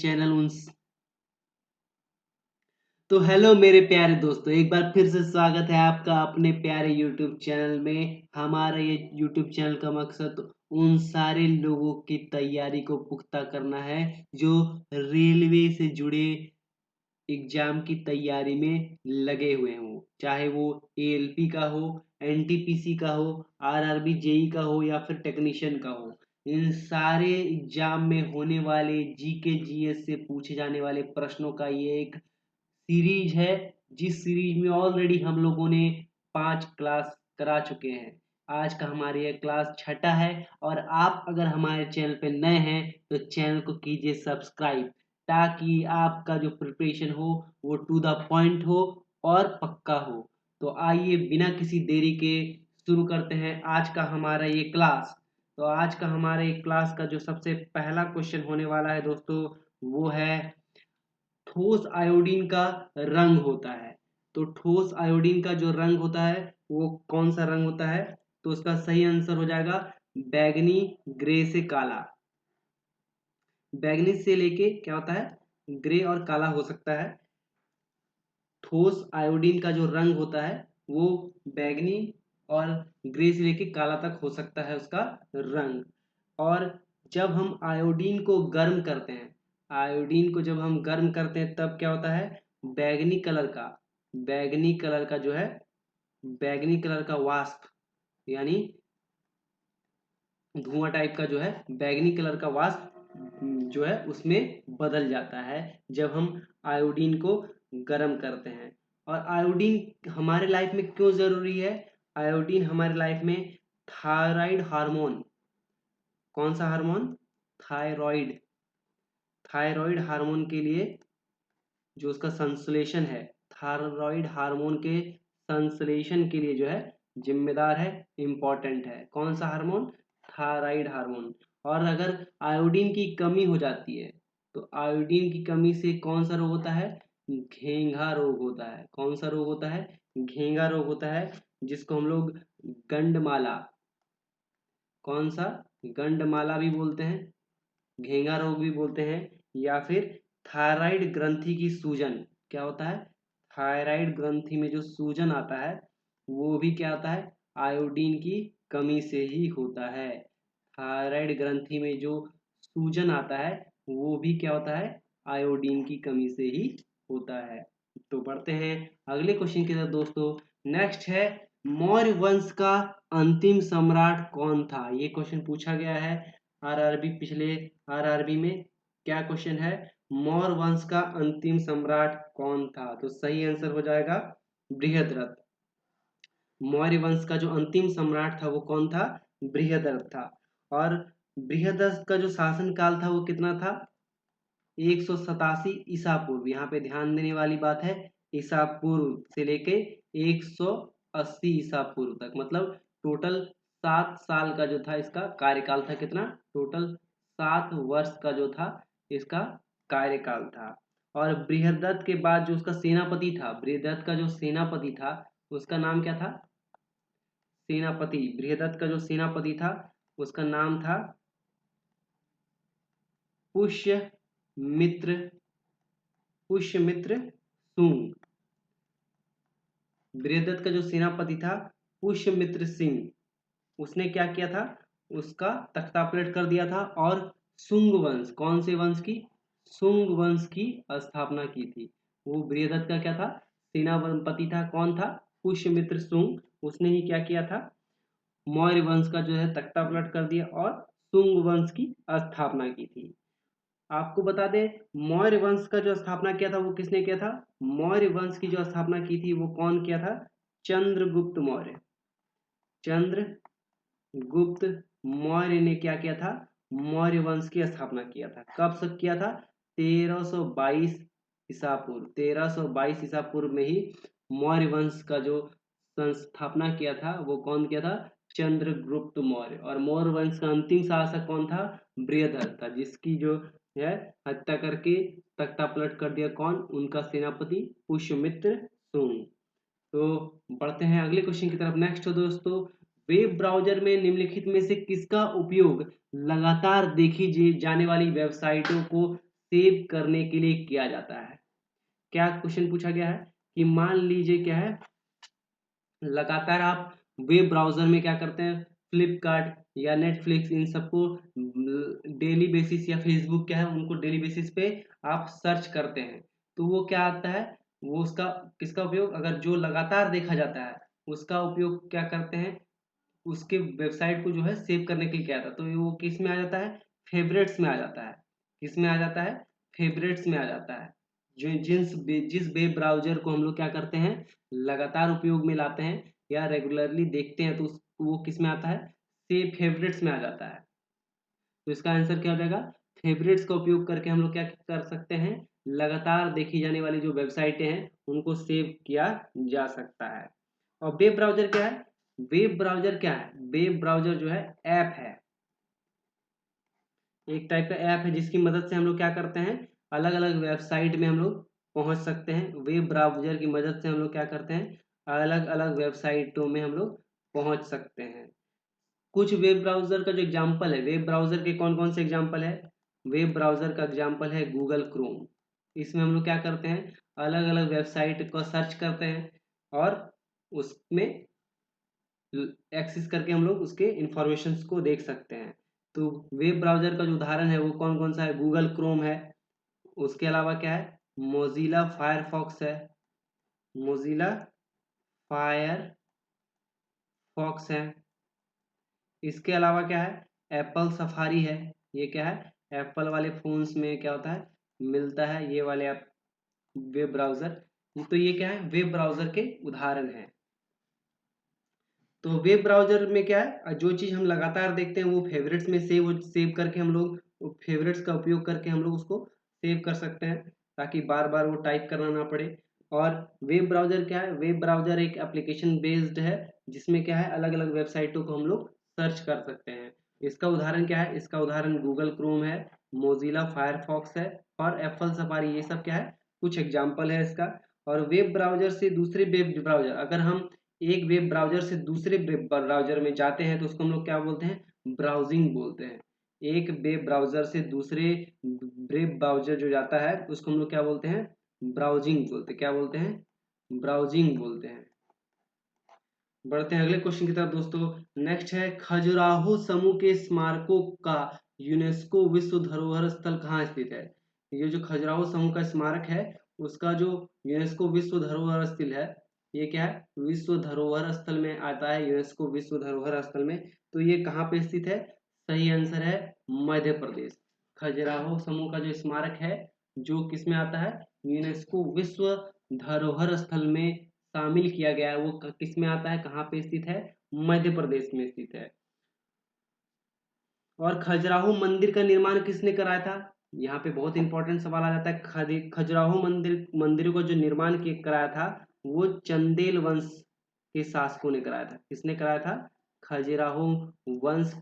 Channel उन तो hello मेरे प्यारे दोस्तों, एक बार फिर से स्वागत है आपका अपने प्यारे YouTube चैनल में। हमारा ये YouTube चैनल का मकसद उन सारे लोगों की तैयारी को पुख्ता करना है जो रेलवे से जुड़े एग्जाम की तैयारी में लगे हुए हों, चाहे वो ALP का हो, NTPC का हो, RRB JEE का हो या फिर टेक्नीशियन का हो। इन सारे एग्जाम में होने वाले GK GS से पूछे जाने वाले प्रश्नों का ये एक सीरीज है, जिस सीरीज में ऑलरेडी हम लोगों ने 5 क्लास करा चुके हैं। आज का हमारा ये क्लास छठा है और आप अगर हमारे चैनल पे नए हैं तो चैनल को कीजिए सब्सक्राइब, ताकि आपका जो प्रिपरेशन हो वो टू द पॉइंट हो और पक्का हो। तो आइए बिना किसी देरी के शुरू करते हैं आज का हमारा ये क्लास। तो आज का हमारे क्लास का जो सबसे पहला क्वेश्चन होने वाला है दोस्तों, वो है ठोस आयोडीन का रंग होता है। तो ठोस आयोडीन का जो रंग होता है वो कौन सा रंग होता है? तो उसका सही आंसर हो जाएगा बैगनी, ग्रे से काला। बैगनी से लेके क्या होता है, ग्रे और काला हो सकता है। ठोस आयोडीन का जो रंग होता है वो बैगनी और ग्रे से लेके काला तक हो सकता है उसका रंग। और जब हम आयोडीन को गर्म करते हैं, आयोडीन को जब हम गर्म करते हैं तब क्या होता है, बैगनी कलर का, बैगनी कलर का जो है, बैगनी कलर का वाष्प यानी धुआं टाइप का जो है, बैगनी कलर का वाष्प जो है उसमें बदल जाता है जब हम आयोडीन को गर्म करते हैं। और आयोडीन हमारे लाइफ में क्यों जरूरी है? आयोडीन हमारे लाइफ में थायराइड हार्मोन, कौन सा हार्मोन? थायराइड, थायराइड हार्मोन के लिए जो उसका संश्लेषण है, थायराइड हार्मोन के संश्लेषण के लिए जो है जिम्मेदार है, इंपॉर्टेंट है। कौन सा हार्मोन? Thyroid hormone. और अगर आयोडीन की कमी हो जाती है तो आयोडीन की कमी से कौन सा रोग होता है? घेंघा रोग होता है। कौन सा रोग होता है? घेंघा रोग होता है, जिसको हम लोग गंडमाला, कौन सा? गंडमाला भी बोलते हैं, घेंघा रोग भी बोलते हैं, या फिर थायराइड ग्रंथि की सूजन। क्या होता है? थायराइड ग्रंथि में जो सूजन आता है वो भी क्या होता है? आयोडीन की कमी से ही होता है। थायराइड ग्रंथि में जो सूजन आता है वो भी क्या होता है? आयोडीन की कमी से ही होता है। तो बढ़ते हैं अगले क्वेश्चन की तरफ दोस्तों। नेक्स्ट है, मौर्य वंश का अंतिम सम्राट कौन था? ये क्वेश्चन पूछा गया है आरआरबी, पिछले आरआरबी में। क्या क्वेश्चन है? मौर्य वंश का अंतिम सम्राट कौन था? तो सही आंसर हो जाएगा बृहद्रथ। मौर्य वंश का जो अंतिम सम्राट था वो कौन था? बृहद्रथ था। और बृहद्रथ का जो शासन काल था वो कितना था? 187 ईसा पूर्व। यहाँ पे ध्यान देने वाली बात है, ईसा पूर्व से लेके 180 ईसा पूर्व तक, मतलब टोटल 7 साल का जो था इसका कार्यकाल था। कितना? टोटल 7 वर्ष का जो था इसका कार्यकाल था। और बृहद्रथ के बाद जो उसका सेनापति था, बृहद्रथ का जो सेनापति था उसका नाम क्या था? सेनापति, बृहद्रथ का जो सेनापति था उसका नाम था पुष्यमित्र, पुष्यमित्र सुंग। बृहद्रथ का जो सेनापति था पुष्यमित्र सिंह, उसने क्या किया था? उसका तख्ता पलट कर दिया था और सुंग वंश, कौन से वंश की? सुंग वंश की स्थापना की थी। वो बृहद्रथ का क्या था? सेनापति था। कौन था? पुष्यमित्र सुंग। उसने ही क्या किया था? मौर्य वंश का जो है तख्ता पलट कर दिया और सुंग वंश की स्थापना की थी। आपको बता दें, मौर्य वंश का जो स्थापना किया था वो किसने किया था? मौर्य वंश की जो स्थापना की थी वो कौन किया था? चंद्रगुप्त मौर्य। चंद्रगुप्त मौर्य ने क्या किया था? मौर्य वंश की स्थापना किया था। कब से किया था? 1322 ईसा पूर्व। 1322 ईसा पूर्व में ही मौर्य वंश का जो संस्थापना किया था वो कौन किया था? चंद्रगुप्त मौर्य। और मौर्य वंश का अंतिम शासक कौन था? बृहद्रथ था, जिसकी जो है हत्या करके तख्ता पलट कर दिया। कौन? उनका सेनापति पुष्यमित्र सुंग। तो बढ़ते हैं अगले क्वेश्चन की तरफ। नेक्स्ट हो दोस्तों, वेब ब्राउजर में निम्नलिखित में से किसका उपयोग लगातार देखी जाने वाली वेबसाइटों को सेव करने के लिए किया जाता है। क्या क्वेश्चन पूछा गया है कि मान लीजिए क्या है, लगातार आप वेब ब्राउजर में क्या करते हैं, फ्लिपकार्ट या नेटफ्लिक्स इन सबको डेली बेसिस, या फेसबुक क्या है उनको डेली बेसिस पे आप सर्च करते हैं, तो वो क्या आता है, वो उसका किसका उपयोग, अगर जो लगातार देखा जाता है उसका उपयोग क्या करते हैं, उसके वेबसाइट को जो है सेव करने के लिए क्या आता है, तो वो किस में आ जाता है, फेवरेट्स में आ जाता है। किस में आ जाता है, फेवरेट्स में आ जाता है। जो जिस वेब ब्राउजर को हम लोग क्या करते हैं, लगातार उपयोग में लाते हैं या रेगुलरली देखते हैं, तो वो किस में आता है, सेव फेवरेट्स में आ जाता है। तो इसका आंसर क्या हो जाएगा, फेवरेट्स का उपयोग करके हम लोग क्या कर सकते हैं, लगातार देखी जाने वाली जो वेबसाइटें हैं उनको सेव किया जा सकता है। और वेब ब्राउजर क्या है, वेब ब्राउजर क्या है, वेब ब्राउजर जो है ऐप है, एक टाइप का ऐप है जिसकी मदद से हम लोग क्या करते हैं, अलग अलग वेबसाइट में हम लोग पहुंच सकते हैं। वेब ब्राउजर की मदद से हम लोग क्या करते हैं, अलग अलग वेबसाइटों में हम लोग पहुंच सकते हैं। कुछ वेब ब्राउजर का जो एग्जांपल है, वेब ब्राउजर के कौन कौन से एग्जांपल है, वेब ब्राउजर का एग्जांपल है गूगल क्रोम। इसमें हम लोग क्या करते हैं, अलग अलग वेबसाइट को सर्च करते हैं और उसमें एक्सेस करके हम लोग उसके इंफॉर्मेशंस को देख सकते हैं। तो वेब ब्राउजर का जो उदाहरण है वो कौन कौन सा है, गूगल क्रोम है, उसके अलावा क्या है, मोजिला फायरफॉक्स है, मोजिला फायरफॉक्स है, इसके अलावा क्या है, एप्पल सफारी है। ये क्या है, एप्पल वाले फोन्स में क्या होता है, मिलता है ये वाले ऐप, वेब ब्राउजर। तो ये क्या है, वेब ब्राउजर के उदाहरण है। तो वेब ब्राउजर में क्या है, जो चीज हम लगातार देखते हैं वो फेवरेट्स में सेव करके हम लोग फेवरेट्स का उपयोग करके हम लोग उसको सेव कर सकते हैं, ताकि बार बार वो टाइप करना ना पड़े। और वेब ब्राउजर क्या है, वेब ब्राउजर एक एप्लीकेशन बेस्ड है जिसमें क्या है, अलग अलग वेबसाइटों को हम लोग सर्च कर सकते हैं। इसका उदाहरण क्या है, इसका उदाहरण गूगल क्रोम है, मोजिला फायरफॉक्स है और एप्पल सफारी, ये सब क्या है, कुछ एग्जाम्पल है इसका। और वेब ब्राउजर से दूसरे वेब ब्राउजर, अगर हम एक वेब ब्राउजर से दूसरे वेब ब्राउजर में जाते हैं तो उसको हम लोग क्या बोलते हैं, ब्राउजिंग बोलते हैं। एक वेब ब्राउजर से दूसरे वेब ब्राउजर जो जाता है उसको हम लोग क्या बोलते हैं, ब्राउजिंग बोलते हैं। क्या बोलते हैं, ब्राउजिंग बोलते हैं। बढ़ते हैं अगले क्वेश्चन की तरफ दोस्तों। नेक्स्ट है, खजुराहो समूह के स्मारकों का यूनेस्को विश्व धरोहर स्थल कहाँ स्थित है। ये जो खजुराहो समूह का स्मारक है उसका जो यूनेस्को विश्व धरोहर स्थल है, ये क्या है, विश्व धरोहर स्थल में आता है, यूनेस्को विश्व धरोहर स्थल में। तो ये कहाँ पे स्थित है, सही आंसर है मध्य प्रदेश। खजुराहो समूह का जो स्मारक है जो किस में आता है, यूनेस्को विश्व धरोहर स्थल में शामिल किया गया है, वो किस में आता है, कहाँ पे स्थित है, मध्य प्रदेश में स्थित है। और खजुराहो मंदिर का निर्माण किसने कराया था, यहाँ पे बहुत इंपॉर्टेंट सवाल आ जाता है। खजुराहो मंदिर को जो निर्माण कराया था वो चंदेल वंश के शासकों ने कराया था। किसने कराया था, खजुराहो वंश,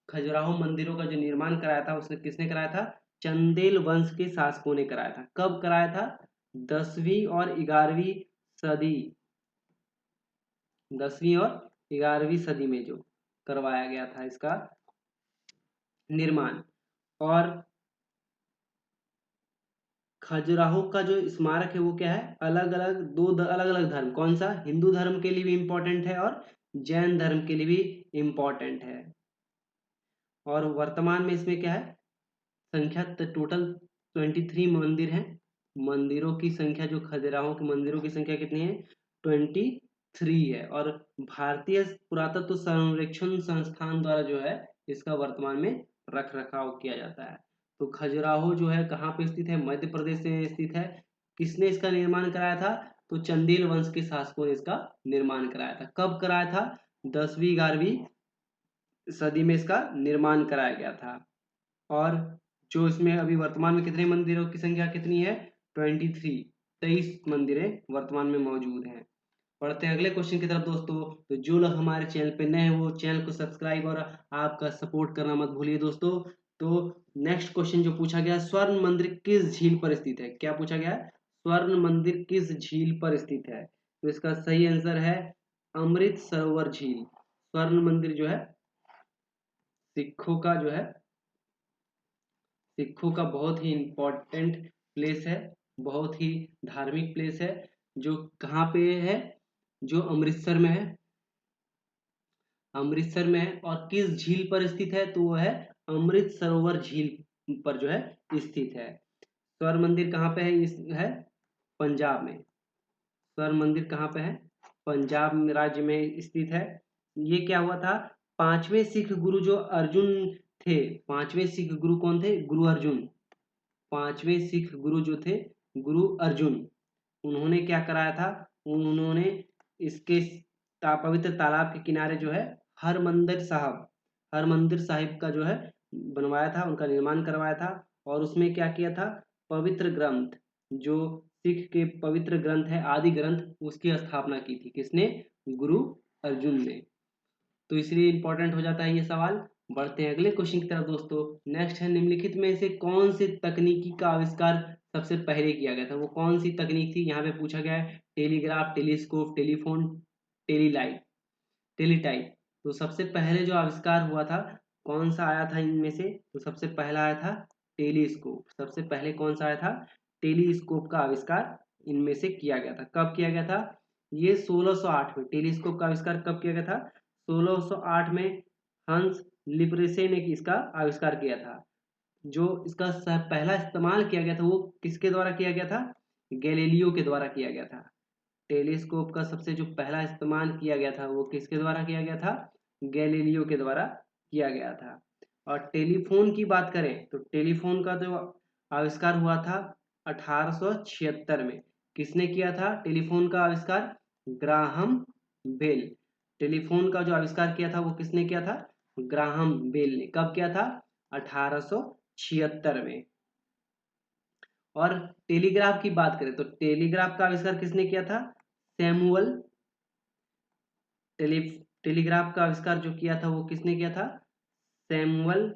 खजुराहो मंदिरों का जो निर्माण कराया था उसने किसने कराया था, चंदेल वंश के शासकों ने कराया था। कब कराया था, 10वीं और 11वीं सदी, 10वीं और 11वीं सदी में जो करवाया गया था इसका निर्माण। और खजुराहो का जो स्मारक है वो क्या है, अलग अलग अलग अलग धर्म, कौन सा, हिंदू धर्म के लिए भी इम्पोर्टेंट है और जैन धर्म के लिए भी इम्पोर्टेंट है। और वर्तमान में इसमें क्या है, संख्या टोटल 23 मंदिर हैं। मंदिरों की संख्या, जो खजुराहो के मंदिरों की संख्या कितनी है, 23 है। और भारतीय पुरातत्व संरक्षण संस्थान द्वारा जो है इसका वर्तमान में रख रखाव किया जाता है। तो खजुराहो जो है कहाँ पे स्थित है, मध्य प्रदेश में स्थित है। किसने इसका निर्माण कराया था, तो चंदेल वंश के शासकों ने इसका निर्माण कराया था। कब कराया था, 10वीं 11वीं सदी में इसका निर्माण कराया गया था। और जो इसमें अभी वर्तमान में कितने मंदिरों की संख्या कितनी है, 23 मंदिरें वर्तमान में मौजूद हैं। पढ़ते हैं अगले क्वेश्चन की तरफ दोस्तों। तो जो लोग हमारे चैनल पे नए हैं वो चैनल को सब्सक्राइब और आपका सपोर्ट करना मत भूलिए दोस्तों। तो नेक्स्ट क्वेश्चन जो पूछा गया, स्वर्ण मंदिर किस झील पर स्थित है, क्या पूछा गया है, स्वर्ण मंदिर किस झील पर स्थित है। तो इसका सही आंसर है अमृत सरोवर झील। स्वर्ण मंदिर जो है सिखों का जो है, सिखों का बहुत ही इम्पोर्टेंट प्लेस है, बहुत ही धार्मिक प्लेस है, जो कहाँ पे है, जो अमृतसर में है, अमृतसर में है। और किस झील पर स्थित है, तो वो है अमृत सरोवर झील पर जो है स्थित है। स्वर्ण मंदिर कहाँ पे है, इस है पंजाब में। स्वर्ण मंदिर कहाँ पे है, पंजाब राज्य में स्थित है। ये क्या हुआ था, पांचवें सिख गुरु जो अर्जुन थे, पांचवें सिख गुरु कौन थे, गुरु अर्जुन। पांचवें सिख गुरु जो थे, गुरु अर्जुन, उन्होंने क्या कराया था, उन्होंने इसके पवित्र तालाब के किनारे जो है हरमंदिर साहिब का जो है बनवाया था, उनका निर्माण करवाया था। और उसमें क्या किया था, पवित्र ग्रंथ, जो सिख के पवित्र ग्रंथ है, आदि ग्रंथ, उसकी स्थापना की थी। किसने, गुरु अर्जुन ने। तो इसलिए इंपॉर्टेंट हो जाता है ये सवाल। बढ़ते हैं अगले क्वेश्चन की तरफ दोस्तों। नेक्स्ट है, निम्नलिखित में से कौन सी तकनीकी का आविष्कार सबसे पहले किया गया था, वो कौन सी तकनीक थी, यहाँ पे पूछा गया है। Telegraph, telescope, telephone, telelight, teletype. तो सबसे पहले जो आविष्कार हुआ था, कौन सा आया था इनमें से, तो सबसे पहला आया था टेलीस्कोप। सबसे पहले कौन सा आया था, टेलीस्कोप का आविष्कार इनमें से किया गया था। कब किया गया था, ये 1608 में। टेलीस्कोप का आविष्कार कब किया गया था, 1608 में हंस लिपरेसे ने इसका आविष्कार किया था। जो इसका पहला इस्तेमाल किया गया था, वो किसके द्वारा किया गया था, गैलीलियो के द्वारा किया गया था। टेलीस्कोप का सबसे जो पहला इस्तेमाल किया गया था, वो किसके द्वारा किया गया था, गैलीलियो के द्वारा किया गया था। और टेलीफोन की बात करें, तो टेलीफोन का जो आविष्कार हुआ था 1876 में। किसने किया था टेलीफोन का आविष्कार, ग्राहम बेल। टेलीफोन का जो आविष्कार किया था, वो किसने किया था, ग्राहम बेल ने। कब किया था, 1876 में। और टेलीग्राफ की बात करें, तो टेलीग्राफ का आविष्कार किसने किया था, सैमुअल। टेलीग्राफ का आविष्कार जो किया था, वो किसने किया था, सैमुअल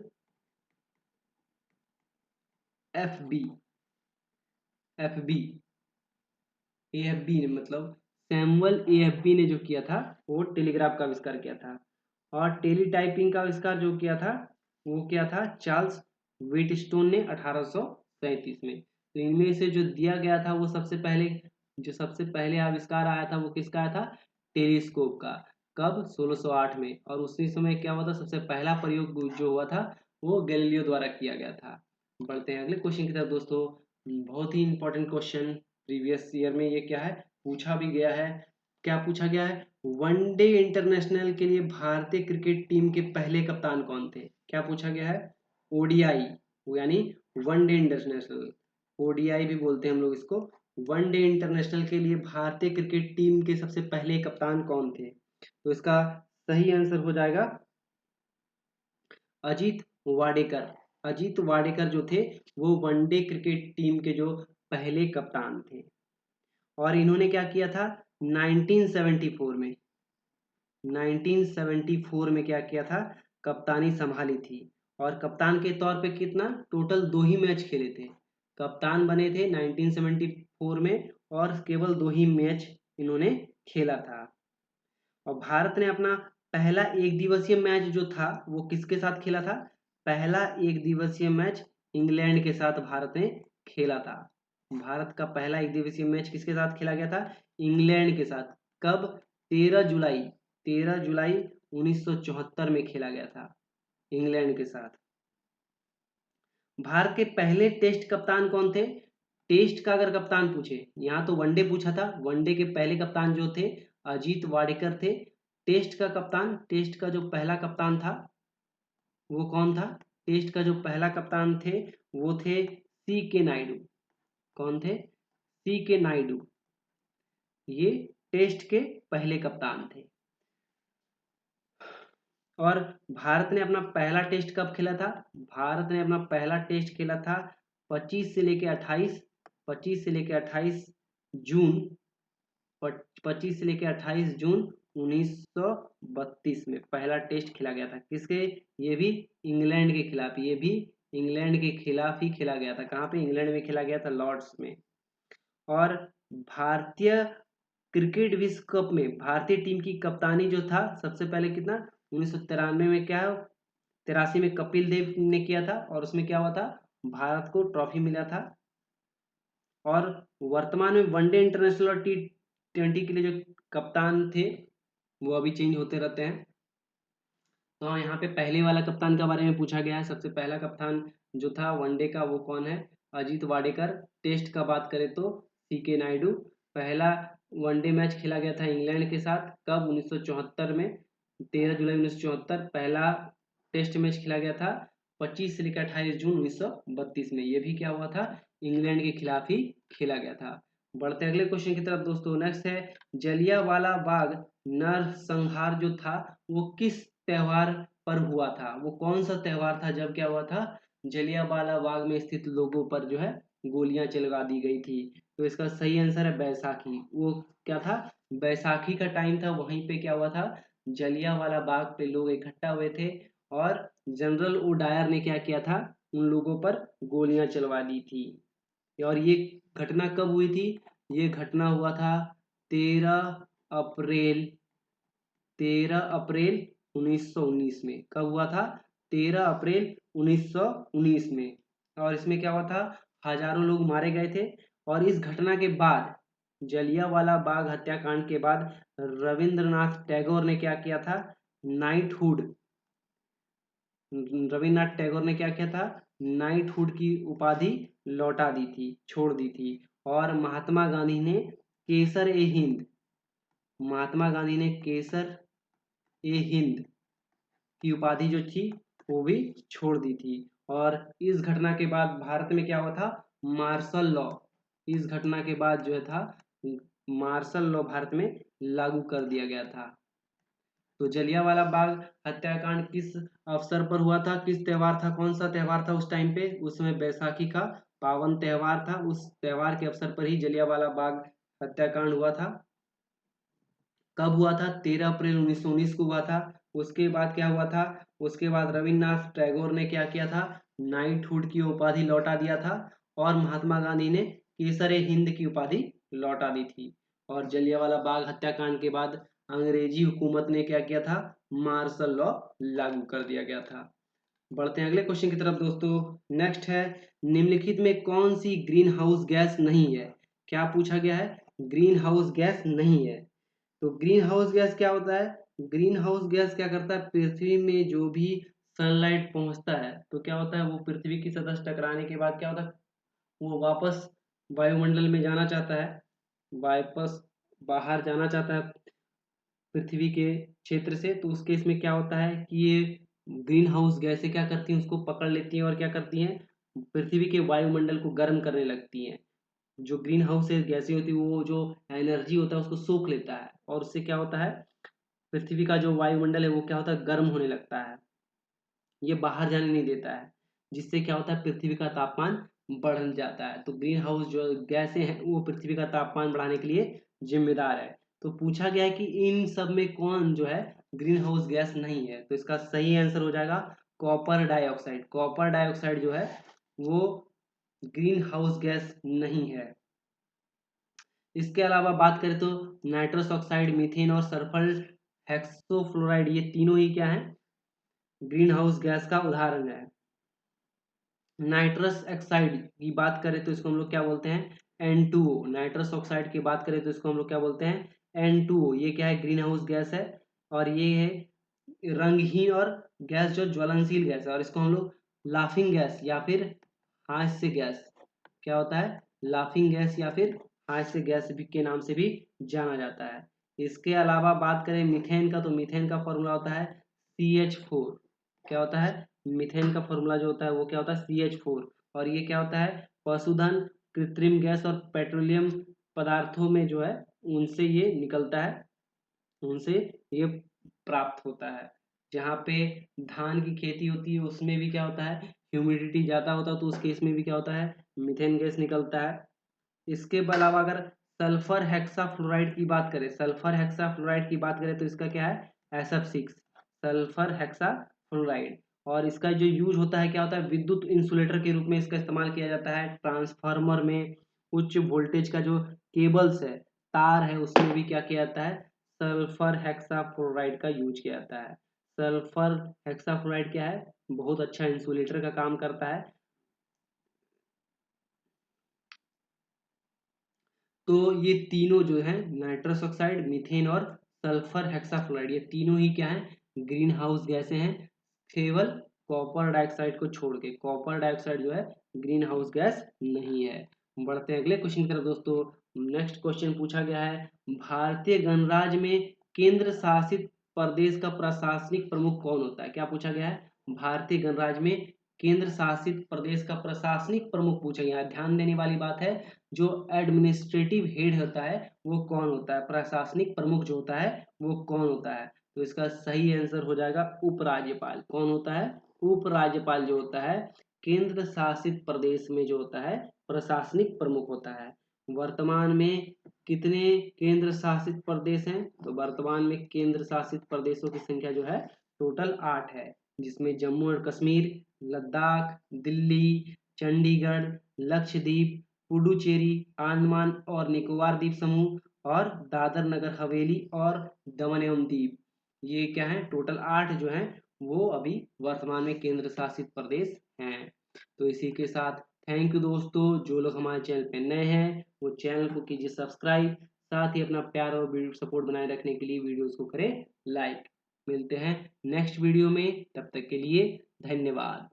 एफ बी, ने, मतलब सैमुअल AFB ने जो किया था, वो टेलीग्राफ का आविष्कार किया था। और टेलीटाइपिंग का आविष्कार जो किया था, वो किया था चार्ल्स व्हीटस्टोन ने 1837 में। तो इनमें से जो दिया गया था, वो सबसे पहले आविष्कार आया था, वो किसका आया था, टेलीस्कोप का। कब, 1608 में। और उसी समय क्या हुआ था, सबसे पहला प्रयोग जो हुआ था, वो गैलीलियो द्वारा किया गया था। बढ़ते हैं अगले क्वेश्चन की तरफ दोस्तों। बहुत ही इंपॉर्टेंट क्वेश्चन, प्रीवियस ईयर में ये क्या है, पूछा भी गया है। क्या पूछा गया है, वनडे इंटरनेशनल के लिए भारतीय क्रिकेट टीम के पहले कप्तान कौन थे। क्या पूछा गया है, ओडीआई, यानी वनडे इंटरनेशनल, ओडीआई भी बोलते हैं हम लोग इसको। वनडे इंटरनेशनल के लिए भारतीय क्रिकेट टीम के सबसे पहले कप्तान कौन थे, तो इसका सही आंसर हो जाएगा अजीत वाडेकर। अजीत वाडेकर जो थे, वो वनडे क्रिकेट टीम के जो पहले कप्तान थे। और इन्होंने क्या किया था, 1974 में, 1974 में क्या किया था, कप्तानी संभाली थी। और कप्तान के तौर पे कितना, टोटल 2 ही मैच खेले थे। कप्तान बने थे 1974 में, और केवल 2 ही मैच इन्होंने खेला था। और भारत ने अपना पहला एक दिवसीय मैच जो था, वो किसके साथ खेला था, पहला एक दिवसीय मैच इंग्लैंड के साथ भारत ने खेला था। भारत का पहला एक दिवसीय मैच किसके साथ खेला गया था, इंग्लैंड के साथ। कब, 13 जुलाई, 13 जुलाई 1974 में खेला गया था इंग्लैंड के साथ। भारत के पहले टेस्ट कप्तान कौन थे, टेस्ट का अगर कप्तान पूछे, यहाँ तो वनडे पूछा था, वनडे के पहले कप्तान जो थे अजीत वाडेकर थे। टेस्ट का कप्तान, टेस्ट का जो पहला कप्तान था, वो कौन था, टेस्ट का जो पहला कप्तान थे, वो थे CK नायडू। कौन थे, CK नायडू, ये टेस्ट के पहले कप्तान थे। और भारत ने अपना पहला टेस्ट कब खेला था, भारत ने अपना पहला टेस्ट खेला था 25 से लेके 28, 25 से लेके 28 जून, 25 से लेके 28 जून 1932 में पहला टेस्ट खेला गया था। किसके, ये भी इंग्लैंड के खिलाफ, ये भी इंग्लैंड के खिलाफ ही खेला गया था। कहाँ पे, इंग्लैंड में खेला गया था, लॉर्ड्स में। और भारतीय क्रिकेट विश्व कप में भारतीय टीम की कप्तानी जो था, सबसे पहले कितना, 1993 में, क्या 83 में कपिल देव ने किया था। और उसमें क्या हुआ था, भारत को ट्रॉफी मिला था। और वर्तमान में वनडे इंटरनेशनल और T20 के लिए जो कप्तान थे वो अभी चेंज होते रहते हैं। तो यहाँ पे पहले वाला कप्तान के बारे में पूछा गया है। सबसे पहला कप्तान जो था वनडे का वो कौन है? अजीत वाडेकर। टेस्ट का बात करें तो CK नायडू। पहला वनडे मैच खेला गया था इंग्लैंड के साथ, कब? 1974 में, 13 जुलाई 1974 पहला टेस्ट मैच खेला गया था। 25 से लेकर 28 जून 1932 में ये भी क्या हुआ था? इंग्लैंड के खिलाफ ही खेला गया था। बढ़ते अगले क्वेश्चन की तरफ दोस्तों। नेक्स्ट है जलियांवाला बाग नरसंहार जो था वो किस त्योहार पर हुआ था? वो कौन सा त्योहार था जब क्या हुआ था? जलियांवाला बाग में स्थित लोगों पर जो है गोलियां चलवा दी गई थी। तो इसका सही आंसर है बैसाखी। वो क्या था? बैसाखी का टाइम था, वहीं पे क्या हुआ था? जलियांवाला बाग पे लोग इकट्ठा हुए थे और जनरल ओ डायर ने क्या किया था? उन लोगों पर गोलियां चलवा दी थी। और ये घटना कब हुई थी? ये घटना हुआ था 13 अप्रैल 13 अप्रैल 1919 में। कब हुआ था? 13 अप्रैल 1919 में। और इसमें क्या हुआ था? हजारों लोग मारे गए थे। और इस घटना के बाद, जलियांवाला बाग हत्याकांड के बाद, रविंद्रनाथ टैगोर ने क्या किया था? नाइटहुड रविन्द्रनाथ टैगोर ने क्या किया था? नाइटहुड की उपाधि लौटा दी थी, छोड़ दी थी। और महात्मा गांधी ने केसर ए हिंद महात्मा गांधी ने केसर ए हिंद की उपाधि जो थी वो भी छोड़ दी थी। और इस घटना के बाद भारत में क्या हुआ था? Martial law. इस घटना के बाद जो है था मार्शल लॉ भारत में लागू कर दिया गया था। तो जलियांवाला बाग हत्याकांड किस अवसर पर हुआ था? किस त्योहार था? कौन सा त्योहार था उस टाइम पे? उसमें बैसाखी का पावन त्योहार था। उस त्योहार के अवसर पर ही जलियांवाला बाग हत्याकांड हुआ था। कब हुआ था? 13 अप्रैल 1919 को हुआ था। उसके बाद क्या हुआ था? उसके बाद रविन्द्रनाथ टैगोर ने क्या किया था? नाइटहुड की उपाधि लौटा दिया था। और महात्मा गांधी ने केसर ए हिंद की उपाधि लौटा दी थी। और जलियांवाला बाग हत्याकांड के बाद अंग्रेजी हुकूमत ने क्या किया था? मार्शल लॉ लागू कर दिया गया था। बढ़ते हैं अगले क्वेश्चन की तरफ दोस्तों। नेक्स्ट है निम्नलिखित में कौन सी ग्रीन हाउस गैस नहीं है? क्या पूछा गया है? ग्रीन हाउस गैस नहीं है। तो ग्रीन हाउस गैस क्या होता है? ग्रीन हाउस गैस क्या करता है? पृथ्वी में जो भी सनलाइट पहुंचता है तो क्या होता है? वो पृथ्वी की सतह से टकराने के बाद क्या होता है? वो वापस वायुमंडल में जाना चाहता है, वापस बाहर जाना चाहता है पृथ्वी के क्षेत्र से। तो उस केस में क्या होता है कि ये ग्रीन हाउस गैसें क्या करती हैं? उसको पकड़ लेती हैं और क्या करती हैं? पृथ्वी के वायुमंडल को गर्म करने लगती हैं। जो ग्रीन हाउस गैसें होती है वो जो एनर्जी होता है उसको सोख लेता है और उससे क्या होता है? पृथ्वी का जो वायुमंडल है वो क्या होता है? गर्म होने लगता है, ये बाहर जाने नहीं देता है, जिससे क्या होता है? पृथ्वी का तापमान बढ़ जाता है। तो ग्रीन हाउस जो गैसें हैं वो पृथ्वी का तापमान बढ़ाने के लिए जिम्मेदार है। तो पूछा गया है कि इन सब में कौन जो है ग्रीन हाउस गैस नहीं है? तो इसका सही आंसर हो जाएगा कॉपर डाइऑक्साइड। कॉपर डाइऑक्साइड जो है वो ग्रीन हाउस गैस नहीं है। इसके अलावा बात करें तो नाइट्रस ऑक्साइड, मीथेन और सल्फर हेक्सोफ्लोराइड ये तीनों ही क्या है? ग्रीन हाउस गैस का उदाहरण है। नाइट्रस ऑक्साइड की बात करें तो इसको हम लोग क्या बोलते हैं? N2O। नाइट्रस ऑक्साइड की बात करें तो इसको हम लोग क्या बोलते हैं? N2O। ये क्या है? ग्रीन हाउस गैस है। और ये है रंगहीन और गैस जो ज्वलनशील गैस है। और इसको हम लोग लाफिंग गैस या फिर हास्य गैस, क्या होता है? लाफिंग गैस या फिर हास्य गैस भी के नाम से भी जाना जाता है। इसके अलावा बात करें मीथेन का तो मीथेन का फॉर्मूला होता है CH4। क्या होता है? मीथेन का फॉर्मूला जो होता है वो क्या होता है? CH4। और ये क्या होता है? पशुधन, कृत्रिम गैस और पेट्रोलियम पदार्थों में जो है उनसे ये निकलता है, उनसे ये प्राप्त होता है। जहाँ पे धान की खेती होती है उसमें भी क्या होता है? ह्यूमिडिटी ज़्यादा होता है तो उस केस में भी क्या होता है? मीथेन गैस निकलता है। इसके अलावा अगर सल्फर हेक्साफ्लोराइड की बात करें, सल्फर हेक्साफ्लोराइड की बात करें तो इसका क्या है? SF6, sulphur hexafluoride. और इसका जो यूज होता है क्या होता है? विद्युत इंसुलेटर के रूप में इसका इस्तेमाल किया जाता है। ट्रांसफार्मर में उच्च वोल्टेज का जो केबल्स है, तार है, उसमें भी क्या किया जाता है? सल्फर हेक्साफ्लोराइड का यूज किया जाता है। सल्फर हेक्साफ्लोराइड क्या है? बहुत अच्छा इंसुलेटर का काम करता है। तो ये तीनों जो है नाइट्रस ऑक्साइड, मीथेन और सल्फर हेक्साफ्लोराइड, ये तीनों ही क्या है, ग्रीन हाउस गैसें हैं, केवल कॉपर डाइऑक्साइड को छोड़ के। कॉपर डाइऑक्साइड जो है ग्रीन हाउस गैस नहीं है। बढ़ते हैं अगले क्वेश्चन की तरफ दोस्तों। नेक्स्ट क्वेश्चन पूछा गया है, भारतीय गणराज्य में केंद्र शासित प्रदेश का प्रशासनिक प्रमुख कौन होता है? क्या पूछा गया है? भारतीय गणराज्य में केंद्र शासित प्रदेश का प्रशासनिक प्रमुख पूछा गया है। ध्यान देने वाली बात है, जो एडमिनिस्ट्रेटिव हेड होता है वो कौन होता है, प्रशासनिक प्रमुख जो होता है वो कौन होता है? तो इसका सही आंसर हो जाएगा उपराज्यपाल। कौन होता है? उपराज्यपाल जो होता है केंद्र शासित प्रदेश में जो होता है प्रशासनिक प्रमुख होता है। वर्तमान में कितने केंद्र शासित प्रदेश हैं? तो वर्तमान में केंद्र शासित प्रदेशों की संख्या जो है टोटल 8 है, जिसमें जम्मू और कश्मीर, लद्दाख, दिल्ली, चंडीगढ़, लक्षद्वीप, पुडुचेरी, अंडमान और निकोबार द्वीप समूह और दादर नगर हवेली और दमन एवं दीव, ये क्या है, टोटल 8 जो हैं वो अभी वर्तमान में केंद्र शासित प्रदेश हैं। तो इसी के साथ थैंक यू दोस्तों। जो लोग हमारे चैनल पे नए हैं वो चैनल को कीजिए सब्सक्राइब, साथ ही अपना प्यार और वीडियो सपोर्ट बनाए रखने के लिए वीडियोस को करें लाइक। मिलते हैं नेक्स्ट वीडियो में, तब तक के लिए धन्यवाद।